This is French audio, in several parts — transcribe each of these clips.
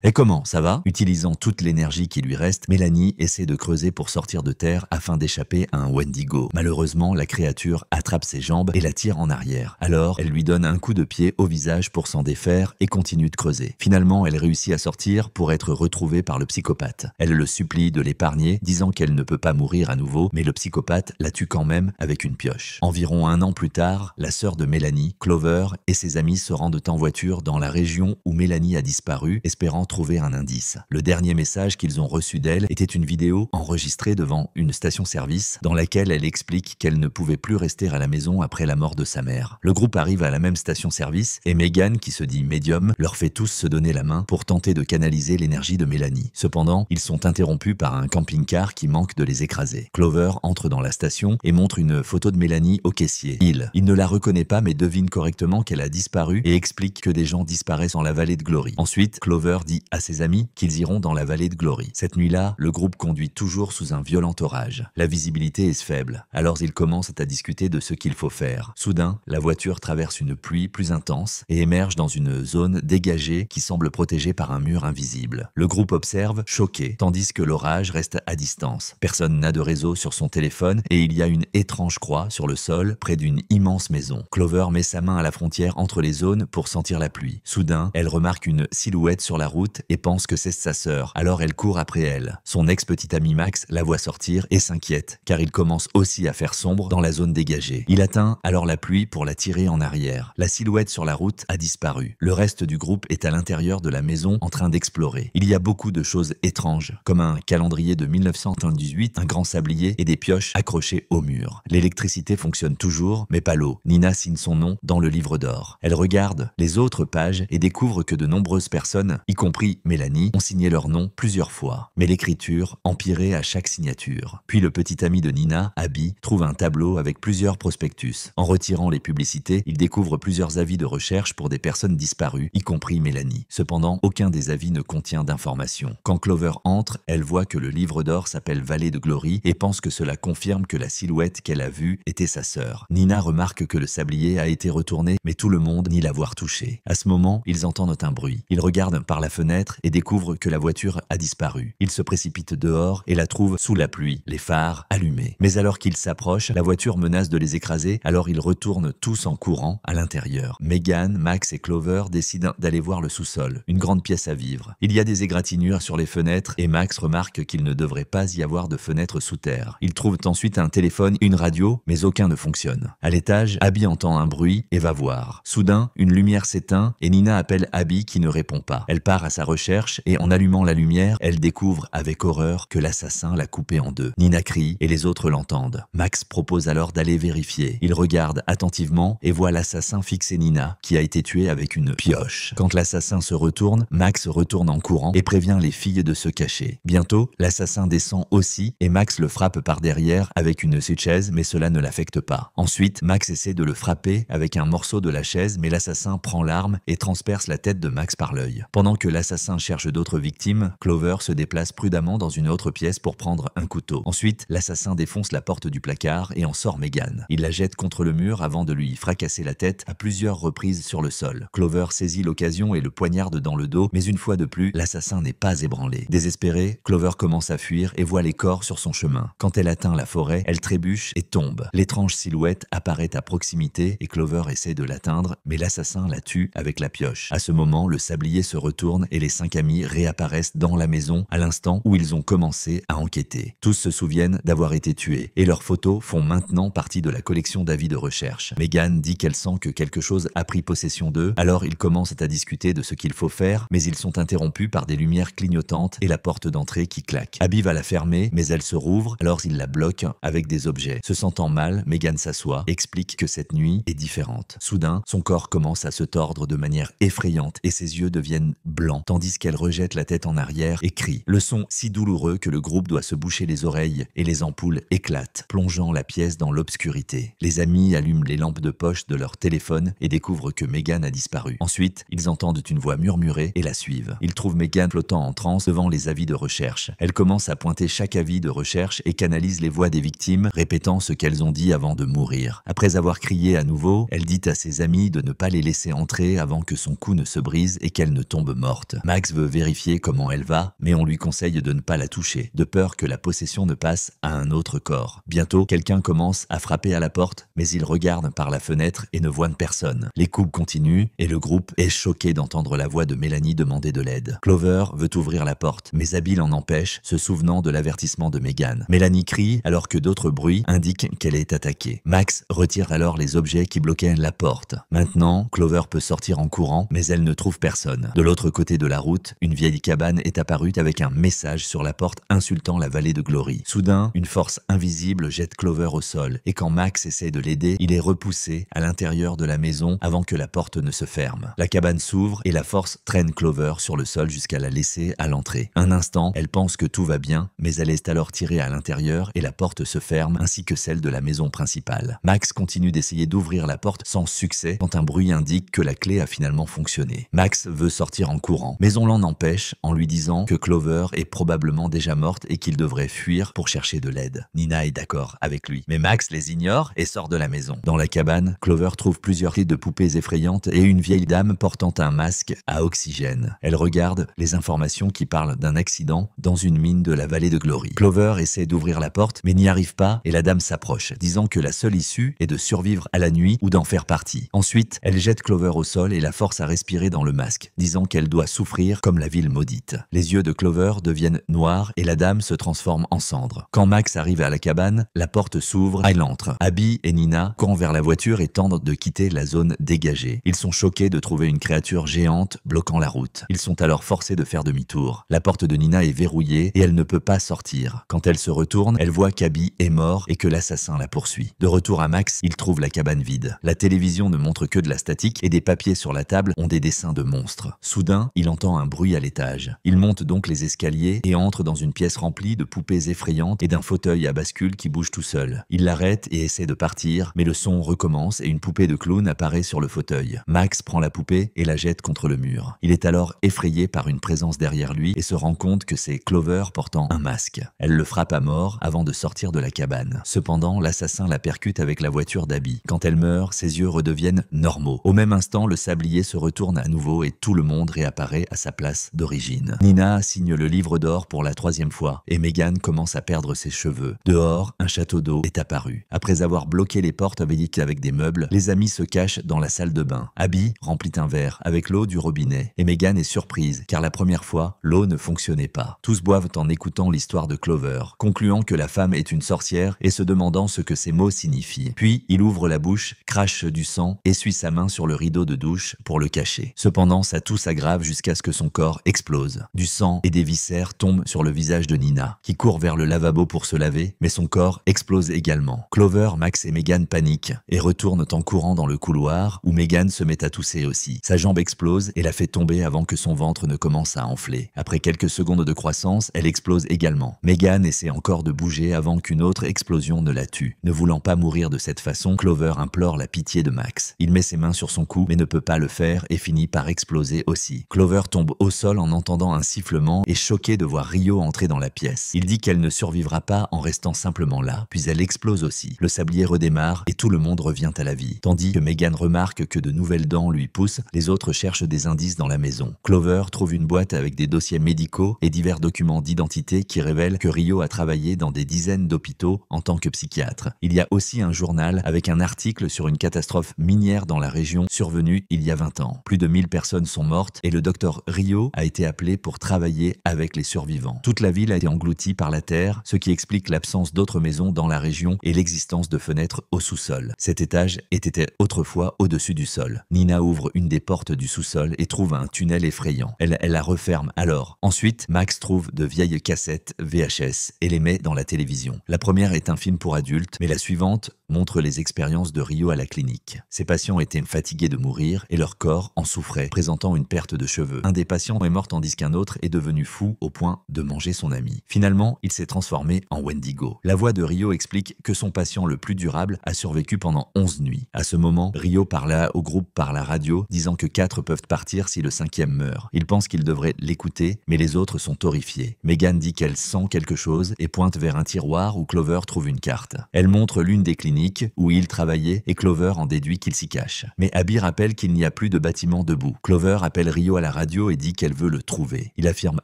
Et comment, ça va? Utilisant toute l'énergie qui lui reste, Mélanie essaie de creuser pour sortir de terre afin d'échapper à un Wendigo. Malheureusement, la créature attrape ses jambes et la tire en arrière. Alors, elle lui donne un coup de pied au visage pour s'en défaire et continue de creuser. Finalement, elle réussit à sortir pour être retrouvée par le psychopathe. Elle le supplie de l'épargner, disant qu'elle ne peut pas mourir à nouveau, mais le psychopathe la tue quand même avec une pioche. Environ un an plus tard, la sœur de Mélanie, Clover, et ses amis se rendent en voiture dans la région où Mélanie a disparu, espérant trouver un indice. Le dernier message qu'ils ont reçu d'elle était une vidéo enregistrée devant une station-service dans laquelle elle explique qu'elle ne pouvait plus rester à la maison après la mort de sa mère. Le groupe arrive à la même station-service et Megan, qui se dit médium, leur fait tous se donner la main pour tenter de canaliser l'énergie de Mélanie. Cependant, ils sont interrompus par un camping-car qui manque de les écraser. Clover entre dans la station et montre une photo de Mélanie au caissier. Il ne la reconnaît pas mais devine correctement qu'elle a disparu et explique que des gens disparaissent dans la vallée de Glory. Ensuite, Clover dit à ses amis qu'ils iront dans la vallée de Glory. Cette nuit-là, le groupe conduit toujours sous un violent orage. La visibilité est faible, alors ils commencent à discuter de ce qu'il faut faire. Soudain, la voiture traverse une pluie plus intense et émerge dans une zone dégagée qui semble protégée par un mur invisible. Le groupe observe, choqué, tandis que l'orage reste à distance. Personne n'a de réseau sur son téléphone et il y a une étrange croix sur le sol près d'une immense maison. Clover met sa main à la frontière entre les zones pour sentir la pluie. Soudain, elle remarque une silhouette sur la route et pense que c'est sa sœur, alors elle court après elle. Son ex-petit ami Max la voit sortir et s'inquiète, car il commence aussi à faire sombre dans la zone dégagée. Il atteint alors la pluie pour la tirer en arrière. La silhouette sur la route a disparu. Le reste du groupe est à l'intérieur de la maison en train d'explorer. Il y a beaucoup de choses étranges, comme un calendrier de 1918, un grand sablier et des pioches accrochées au mur. L'électricité fonctionne toujours, mais pas l'eau. Nina signe son nom dans le livre d'or. Elle regarde les autres pages et découvre que de nombreuses personnes, y compris Mélanie, ont signé leur nom plusieurs fois. Mais l'écriture empirait à chaque signature. Puis le petit ami de Nina, Abby, trouve un tableau avec plusieurs prospectus. En retirant les publicités, il découvre plusieurs avis de recherche pour des personnes disparues, y compris Mélanie. Cependant, aucun des avis ne contient d'informations. Quand Clover entre, elle voit que le livre d'or s'appelle Vallée de Glory et pense que cela confirme que la silhouette qu'elle a vue était sa sœur. Nina remarque que le sablier a été retourné, mais tout le monde nie l'avoir touché. À ce moment, ils entendent un bruit. Ils regardent par la fenêtre et découvrent que la voiture a disparu. Ils se précipitent dehors et la trouvent sous la pluie, les phares allumés. Mais alors qu'ils s'approchent, la voiture menace de les écraser, alors ils retournent tous en courant à l'intérieur. Megan, Max et Clover décident d'aller voir le sous-sol, une grande pièce à vivre. Il y a des égratignures sur les fenêtres et Max remarque qu'il ne devrait pas y avoir de fenêtres sous terre. Ils trouvent ensuite un téléphone, une radio, mais aucun ne fonctionne. À l'étage, Abby entend un bruit et va voir. Soudain, une lumière s'éteint et Nina appelle Abby qui ne répond pas. Elle part à sa recherche et en allumant la lumière, elle découvre avec horreur que l'assassin l'a coupée en deux. Nina crie et les autres l'entendent. Max propose alors d'aller vérifier. Il regarde attentivement et voit l'assassin fixer Nina, qui a été tuée avec une pioche. Quand l'assassin se retourne, Max retourne en courant et prévient les filles de se cacher. Bientôt, l'assassin descend aussi et Max le frappe par derrière avec une chaise, mais cela ne l'affecte pas. Ensuite, Max essaie de le frapper avec un morceau de la chaise, mais l'assassin prend l'arme et transperce la tête de Max par l'œil. Pendant que l'assassin cherche d'autres victimes, Clover se déplace prudemment dans une autre pièce pour prendre un couteau. Ensuite, l'assassin défonce la porte du placard et en sort Megan. Il la jette contre le mur avant de lui fracasser la tête à plusieurs reprises sur le sol. Clover saisit l'occasion et le poignarde dans le dos, mais une fois de plus, l'assassin n'est pas ébranlé. Désespérée, Clover commence à fuir et voit les corps sur son chemin. Quand elle atteint la forêt, elle trébuche et tombe. L'étrange silhouette apparaît à proximité et Clover essaie de l'atteindre, mais l'assassin la tue avec la pioche. À ce moment, le sablier se retourne et les 5 amis réapparaissent dans la maison à l'instant où ils ont commencé à enquêter. Tous se souviennent d'avoir été tués et leurs photos font maintenant partie de la collection d'avis de recherche. Megan dit qu'elle sent que quelque chose a pris possession d'eux, alors ils commencent à discuter de ce qu'il faut faire, mais ils sont interrompus par des lumières clignotantes et la porte d'entrée qui claque. Abby va la fermer, mais elle se rouvre, alors il la bloque avec des objets. Se sentant mal, Megan s'assoit, explique que cette nuit est différente. Soudain, son corps commence à se tordre de manière effrayante et ses yeux deviennent blancs, tandis qu'elle rejette la tête en arrière et crie. Le son si douloureux que le groupe doit se boucher les oreilles et les ampoules éclatent, plongeant la pièce dans l'obscurité. Les amis allument les lampes de poche de leur téléphone et découvrent que Megan a disparu. Ensuite, ils entendent une voix murmurer et la suivent. Ils trouvent Megan flottant en transe devant les avis de recherche. Elle commence à pointer chaque avis de recherche et canalise les voix des victimes, répétant ce qu'elles ont dit avant de mourir. Après avoir crié à nouveau, elle dit à ses amis de ne pas les laisser entrer avant que son cou ne se brise et qu'elle ne tombe morte. porte. Max veut vérifier comment elle va, mais on lui conseille de ne pas la toucher, de peur que la possession ne passe à un autre corps. Bientôt, quelqu'un commence à frapper à la porte, mais il regarde par la fenêtre et ne voit personne. Les coups continuent et le groupe est choqué d'entendre la voix de Mélanie demander de l'aide. Clover veut ouvrir la porte, mais Abby l'en empêche, se souvenant de l'avertissement de Megan. Mélanie crie alors que d'autres bruits indiquent qu'elle est attaquée. Max retire alors les objets qui bloquaient la porte. Maintenant, Clover peut sortir en courant, mais elle ne trouve personne. De l'autre côté de la route, une vieille cabane est apparue avec un message sur la porte insultant la vallée de Glory. Soudain, une force invisible jette Clover au sol, et quand Max essaie de l'aider, il est repoussé à l'intérieur de la maison avant que la porte ne se ferme. La cabane s'ouvre et la force traîne Clover sur le sol jusqu'à la laisser à l'entrée. Un instant, elle pense que tout va bien, mais elle est alors tirée à l'intérieur et la porte se ferme ainsi que celle de la maison principale. Max continue d'essayer d'ouvrir la porte sans succès quand un bruit indique que la clé a finalement fonctionné. Max veut sortir en courant, mais on l'en empêche en lui disant que Clover est probablement déjà morte et qu'il devrait fuir pour chercher de l'aide. Nina est d'accord avec lui, mais Max les ignore et sort de la maison. Dans la cabane, Clover trouve plusieurs clés de poupées effrayantes et une vieille dame portant un masque à oxygène. Elle regarde les informations qui parlent d'un accident dans une mine de la vallée de Glory. Clover essaie d'ouvrir la porte mais n'y arrive pas et la dame s'approche, disant que la seule issue est de survivre à la nuit ou d'en faire partie. Ensuite, elle jette Clover au sol et la force à respirer dans le masque, disant qu'elle doit souffrir comme la ville maudite. Les yeux de Clover deviennent noirs et la dame se transforme en cendre. Quand Max arrive à la cabane, la porte s'ouvre, elle entre. Abby et Nina courent vers la voiture et tentent de quitter la zone dégagée. Ils sont choqués de trouver une créature géante bloquant la route. Ils sont alors forcés de faire demi-tour. La porte de Nina est verrouillée et elle ne peut pas sortir. Quand elle se retourne, elle voit qu'Abby est mort et que l'assassin la poursuit. De retour à Max, il trouve la cabane vide. La télévision ne montre que de la statique et des papiers sur la table ont des dessins de monstres. Soudain, il entend un bruit à l'étage. Il monte donc les escaliers et entre dans une pièce remplie de poupées effrayantes et d'un fauteuil à bascule qui bouge tout seul. Il l'arrête et essaie de partir, mais le son recommence et une poupée de clown apparaît sur le fauteuil. Max prend la poupée et la jette contre le mur. Il est alors effrayé par une présence derrière lui et se rend compte que c'est Clover portant un masque. Elle le frappe à mort avant de sortir de la cabane. Cependant, l'assassin la percute avec la voiture d'Abby. Quand elle meurt, ses yeux redeviennent normaux. Au même instant, le sablier se retourne à nouveau et tout le monde réapparaît à sa place d'origine. Nina signe le livre d'or pour la 3e fois et Megan commence à perdre ses cheveux. Dehors, un château d'eau est apparu. Après avoir bloqué les portes avec des meubles, les amis se cachent dans la salle de bain. Abby remplit un verre avec l'eau du robinet et Megan est surprise car la première fois, l'eau ne fonctionnait pas. Tous boivent en écoutant l'histoire de Clover, concluant que la femme est une sorcière et se demandant ce que ces mots signifient. Puis, il ouvre la bouche, crache du sang, essuie sa main sur le rideau de douche pour le cacher. Cependant, sa toux s'aggrave jusqu'à ce que son corps explose. Du sang et des viscères tombent sur le visage de Nina, qui court vers le lavabo pour se laver, mais son corps explose également. Clover, Max et Megan paniquent et retournent en courant dans le couloir où Megan se met à tousser aussi. Sa jambe explose et la fait tomber avant que son ventre ne commence à enfler. Après quelques secondes de croissance, elle explose également. Megan essaie encore de bouger avant qu'une autre explosion ne la tue. Ne voulant pas mourir de cette façon, Clover implore la pitié de Max. Il met ses mains sur son cou mais ne peut pas le faire et finit par exploser aussi. Clover tombe au sol en entendant un sifflement et choqué de voir Rio entrer dans la pièce. Il dit qu'elle ne survivra pas en restant simplement là, puis elle explose aussi. Le sablier redémarre et tout le monde revient à la vie. Tandis que Megan remarque que de nouvelles dents lui poussent, les autres cherchent des indices dans la maison. Clover trouve une boîte avec des dossiers médicaux et divers documents d'identité qui révèlent que Rio a travaillé dans des dizaines d'hôpitaux en tant que psychiatre. Il y a aussi un journal avec un article sur une catastrophe minière dans la région survenue il y a 20 ans. Plus de 1000 personnes sont mortes et le docteur Rio a été appelé pour travailler avec les survivants. Toute la ville a été engloutie par la terre, ce qui explique l'absence d'autres maisons dans la région et l'existence de fenêtres au sous-sol. Cet étage était autrefois au-dessus du sol. Nina ouvre une des portes du sous-sol et trouve un tunnel effrayant. Elle la referme alors. Ensuite, Max trouve de vieilles cassettes VHS et les met dans la télévision. La première est un film pour adultes, mais la suivante montre les expériences de Rio à la clinique. Ces patients étaient fatigués de mourir et leur corps en souffrait, présentant une perte de cheveux. Un des patients est mort tandis qu'un autre est devenu fou au point de manger son ami. Finalement, il s'est transformé en Wendigo. La voix de Rio explique que son patient le plus durable a survécu pendant 11 nuits. À ce moment, Rio parla au groupe par la radio, disant que 4 peuvent partir si le 5e meurt. Il pense qu'il devrait l'écouter, mais les autres sont horrifiés. Megan dit qu'elle sent quelque chose et pointe vers un tiroir où Clover trouve une carte. Elle montre l'une des cliniques clinique où il travaillait et Clover en déduit qu'il s'y cache. Mais Abby rappelle qu'il n'y a plus de bâtiment debout. Clover appelle Rio à la radio et dit qu'elle veut le trouver. Il affirme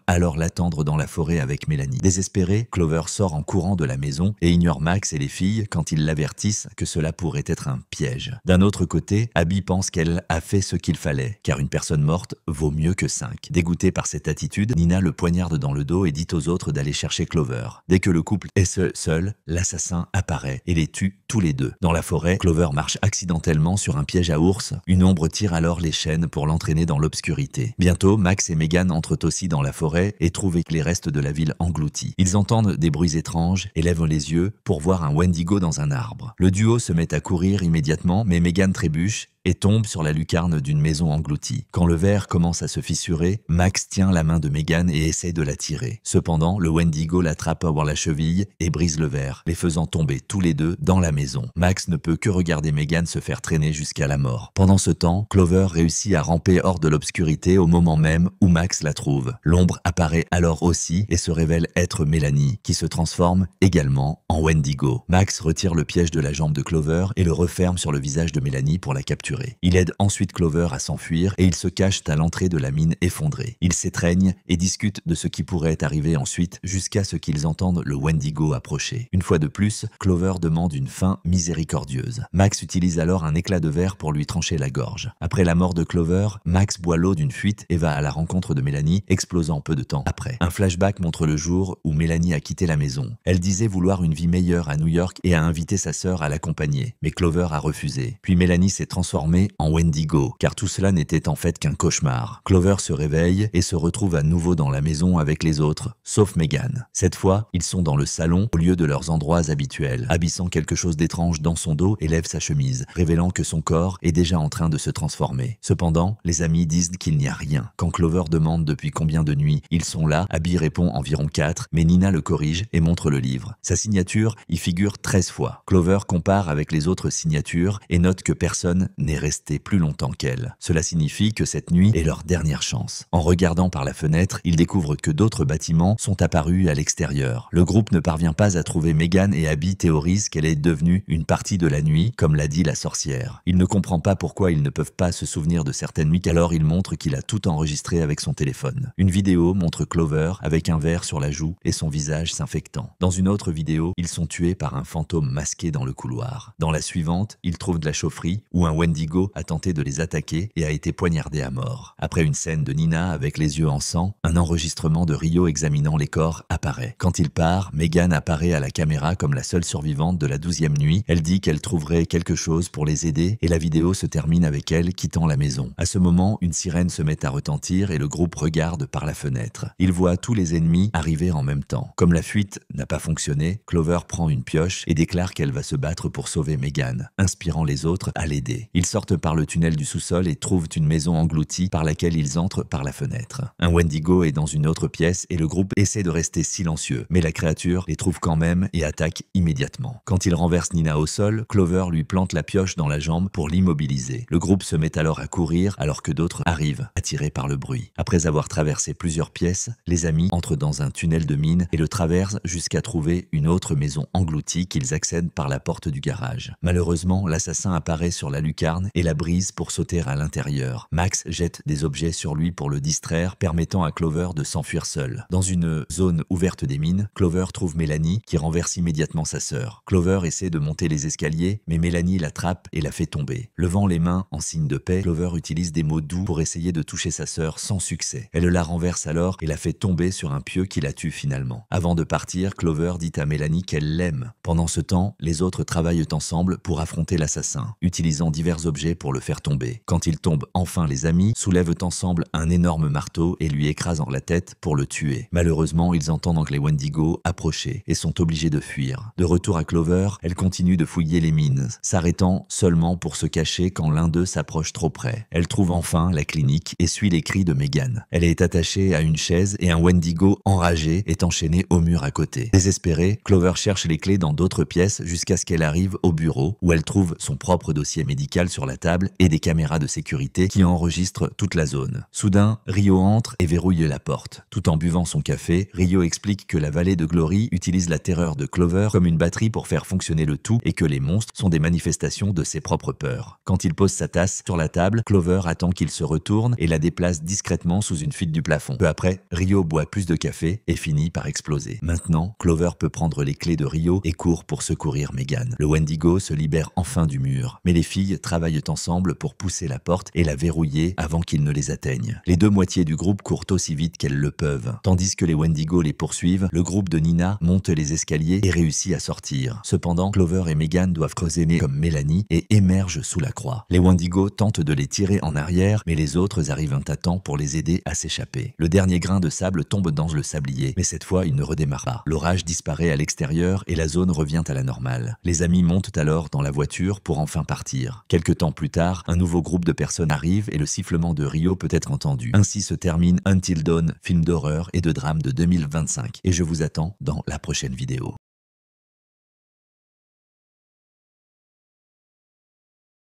alors l'attendre dans la forêt avec Mélanie. Désespérée, Clover sort en courant de la maison et ignore Max et les filles quand ils l'avertissent que cela pourrait être un piège. D'un autre côté, Abby pense qu'elle a fait ce qu'il fallait, car une personne morte vaut mieux que 5. Dégoûtée par cette attitude, Nina le poignarde dans le dos et dit aux autres d'aller chercher Clover. Dès que le couple est seul, l'assassin apparaît et les tue tous les deux. Dans la forêt, Clover marche accidentellement sur un piège à ours. Une ombre tire alors les chaînes pour l'entraîner dans l'obscurité. Bientôt, Max et Megan entrent aussi dans la forêt et trouvent les restes de la ville engloutis. Ils entendent des bruits étranges et lèvent les yeux pour voir un Wendigo dans un arbre. Le duo se met à courir immédiatement, mais Megan trébuche et tombe sur la lucarne d'une maison engloutie. Quand le verre commence à se fissurer, Max tient la main de Megan et essaie de la tirer. Cependant, le Wendigo l'attrape à la cheville et brise le verre, les faisant tomber tous les deux dans la maison. Max ne peut que regarder Megan se faire traîner jusqu'à la mort. Pendant ce temps, Clover réussit à ramper hors de l'obscurité au moment même où Max la trouve. L'ombre apparaît alors aussi et se révèle être Mélanie, qui se transforme également en Wendigo. Max retire le piège de la jambe de Clover et le referme sur le visage de Mélanie pour la capturer. Il aide ensuite Clover à s'enfuir et ils se cachent à l'entrée de la mine effondrée. Ils s'étreignent et discutent de ce qui pourrait arriver ensuite jusqu'à ce qu'ils entendent le Wendigo approcher. Une fois de plus, Clover demande une fin miséricordieuse. Max utilise alors un éclat de verre pour lui trancher la gorge. Après la mort de Clover, Max boit l'eau d'une fuite et va à la rencontre de Mélanie, explosant peu de temps après. Un flashback montre le jour où Mélanie a quitté la maison. Elle disait vouloir une vie meilleure à New York et a invité sa sœur à l'accompagner. Mais Clover a refusé. Puis Mélanie s'est transformée en Wendigo, car tout cela n'était en fait qu'un cauchemar. Clover se réveille et se retrouve à nouveau dans la maison avec les autres, sauf Megan. Cette fois, ils sont dans le salon au lieu de leurs endroits habituels. Abby sent quelque chose d'étrange dans son dos et lève sa chemise, révélant que son corps est déjà en train de se transformer. Cependant, les amis disent qu'il n'y a rien. Quand Clover demande depuis combien de nuits ils sont là, Abby répond environ 4, mais Nina le corrige et montre le livre. Sa signature y figure 13 fois. Clover compare avec les autres signatures et note que personne n'est resté plus longtemps qu'elle. Cela signifie que cette nuit est leur dernière chance. En regardant par la fenêtre, ils découvrent que d'autres bâtiments sont apparus à l'extérieur. Le groupe ne parvient pas à trouver Megan et Abby théorisent qu'elle est devenue une partie de la nuit, comme l'a dit la sorcière. Il ne comprend pas pourquoi ils ne peuvent pas se souvenir de certaines nuits, alors il montre qu'il a tout enregistré avec son téléphone. Une vidéo montre Clover avec un verre sur la joue et son visage s'infectant. Dans une autre vidéo, ils sont tués par un fantôme masqué dans le couloir. Dans la suivante, ils trouvent de la chaufferie où un Wendigo a tenté de les attaquer et a été poignardé à mort. Après une scène de Nina avec les yeux en sang, un enregistrement de Rio examinant les corps apparaît. Quand il part, Megan apparaît à la caméra comme la seule survivante de la 12e nuit. Elle dit qu'elle trouverait quelque chose pour les aider et la vidéo se termine avec elle quittant la maison. À ce moment, une sirène se met à retentir et le groupe regarde par la fenêtre. Il voit tous les ennemis arriver en même temps. Comme la fuite n'a pas fonctionné, Clover prend une pioche et déclare qu'elle va se battre pour sauver Megan, inspirant les autres à l'aider. Ils sortent par le tunnel du sous-sol et trouvent une maison engloutie par laquelle ils entrent par la fenêtre. Un Wendigo est dans une autre pièce et le groupe essaie de rester silencieux, mais la créature les trouve quand même et attaque immédiatement. Quand il renverse Nina au sol, Clover lui plante la pioche dans la jambe pour l'immobiliser. Le groupe se met alors à courir alors que d'autres arrivent, attirés par le bruit. Après avoir traversé plusieurs pièces, les amis entrent dans un tunnel de mine et le traversent jusqu'à trouver une autre maison engloutie qu'ils accèdent par la porte du garage. Malheureusement, l'assassin apparaît sur la lucarne et la brise pour sauter à l'intérieur. Max jette des objets sur lui pour le distraire, permettant à Clover de s'enfuir seul. Dans une zone ouverte des mines, Clover trouve Mélanie qui renverse immédiatement sa sœur. Clover essaie de monter les escaliers, mais Mélanie l'attrape et la fait tomber. Levant les mains en signe de paix, Clover utilise des mots doux pour essayer de toucher sa sœur sans succès. Elle la renverse alors et la fait tomber sur un pieu qui la tue finalement. Avant de partir, Clover dit à Mélanie qu'elle l'aime. Pendant ce temps, les autres travaillent ensemble pour affronter l'assassin, utilisant divers objets pour le faire tomber. Quand il tombe, enfin les amis soulèvent ensemble un énorme marteau et lui écrasent la tête pour le tuer. Malheureusement, ils entendent les Wendigo approcher et sont obligés de fuir. De retour à Clover, elle continue de fouiller les mines, s'arrêtant seulement pour se cacher quand l'un d'eux s'approche trop près. Elle trouve enfin la clinique et suit les cris de Megan. Elle est attachée à une chaise et un Wendigo enragé est enchaîné au mur à côté. Désespérée, Clover cherche les clés dans d'autres pièces jusqu'à ce qu'elle arrive au bureau où elle trouve son propre dossier médical sur la table et des caméras de sécurité qui enregistrent toute la zone. Soudain, Rio entre et verrouille la porte. Tout en buvant son café, Rio explique que la vallée de Glory utilise la terreur de Clover comme une batterie pour faire fonctionner le tout et que les monstres sont des manifestations de ses propres peurs. Quand il pose sa tasse sur la table, Clover attend qu'il se retourne et la déplace discrètement sous une fuite du plafond. Peu après, Rio boit plus de café et finit par exploser. Maintenant, Clover peut prendre les clés de Rio et court pour secourir Megan. Le Wendigo se libère enfin du mur, mais les filles travaillent ensemble pour pousser la porte et la verrouiller avant qu'il ne les atteigne. Les deux moitiés du groupe courent aussi vite qu'elles le peuvent. Tandis que les Wendigo les poursuivent, le groupe de Nina monte les escaliers et réussit à sortir. Cependant, Clover et Megan doivent creuser comme Mélanie et émergent sous la croix. Les Wendigo tentent de les tirer en arrière, mais les autres arrivent à temps pour les aider à s'échapper. Le dernier grain de sable tombe dans le sablier, mais cette fois il ne redémarre pas. L'orage disparaît à l'extérieur et la zone revient à la normale. Les amis montent alors dans la voiture pour enfin partir. Quelque temps plus tard, un nouveau groupe de personnes arrive et le sifflement de Rio peut être entendu. Ainsi se termine Until Dawn, film d'horreur et de drame de 2025. Et je vous attends dans la prochaine vidéo.